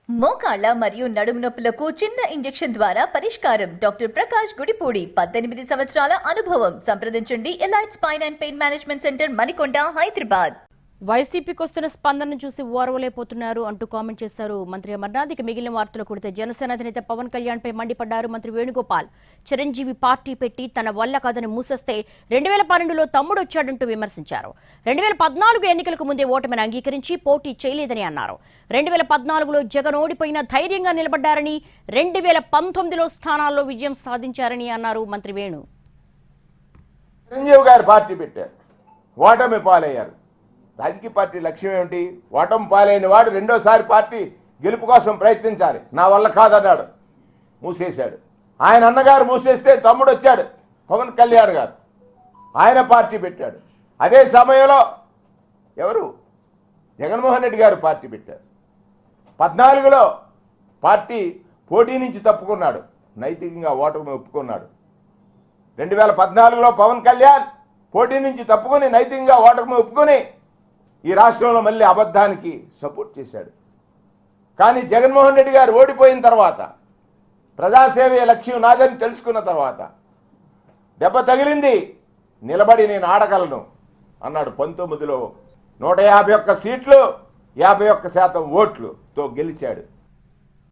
మోకాళ్ళ మరియు నడుము నొప్పులకు చిన్న ఇంజెక్షన్ ద్వారా పరిష్కారం. డాక్టర్ ప్రకాష్ గుడిపూడి, 18 సంవత్సరాల అనుభవం. సంప్రదించండి. Elite spine and pain management centre, Manikonda, Hyderabad. వైసీపీకి వస్తున్న స్పందనను చూసి ఓర్వలేకపోతున్నారు అంటూ కామెంట్ చేశారు మంత్రి అమర్నాథ్. ఇక మిగిలిన వార్తలు కొడితే జనసేన అధినేత పవన్ కళ్యాణ్ పై మండిపడ్డారు మంత్రి వేణుగోపాల్. చిరంజీవి పార్టీ పెట్టి తన వల్ల కాదని మూసేస్తే 2012లో తమ్ముడు వచ్చాడంటూ విమర్శించారు. 2014 ఎన్నికలకు ముందే ఓటమిని అంగీకరించి పోటీ చేయలేదని అన్నారు. 2014లో జగన్ ఓడిపోయిన ధైర్యంగా నిలబడ్డారని, 2019లో స్థానాల్లో విజయం సాధించారని అన్నారు మంత్రి వేణు. చిరంజీవి గారు పార్టీ పెట్టారు, ఓటమి పాలయ్యారు. రాజకీయ పార్టీ లక్ష్యం ఏమిటి? ఓటమి పాలైన వాడు రెండోసారి పార్టీ గెలుపు కోసం ప్రయత్నించాలి. నా వల్ల కాదన్నాడు, మూసేశాడు. ఆయన అన్నగారు మూసేస్తే తమ్ముడు వచ్చాడు పవన్ కళ్యాణ్ గారు, ఆయన పార్టీ పెట్టాడు. అదే సమయంలో ఎవరు? జగన్మోహన్ రెడ్డి గారు పార్టీ పెట్టారు. 14లో పార్టీ పోటీ నుంచి తప్పుకున్నాడు, నైతికంగా ఓటమి ఒప్పుకున్నాడు. 2014లో పవన్ కళ్యాణ్ పోటీ నుంచి తప్పుకొని నైతికంగా ఓటమి ఒప్పుకొని ఈ రాష్ట్రంలో మళ్ళీ అబద్ధానికి సపోర్ట్ చేశాడు. కానీ జగన్మోహన్ రెడ్డి గారు ఓడిపోయిన తర్వాత, ప్రజాసేవే లక్ష్యం నాదని తెలుసుకున్న తర్వాత, దెబ్బ తగిలింది, నిలబడి నేను ఆడగలను అన్నాడు. 19లో 151 సీట్లు 51% ఓట్లుతో గెలిచాడు.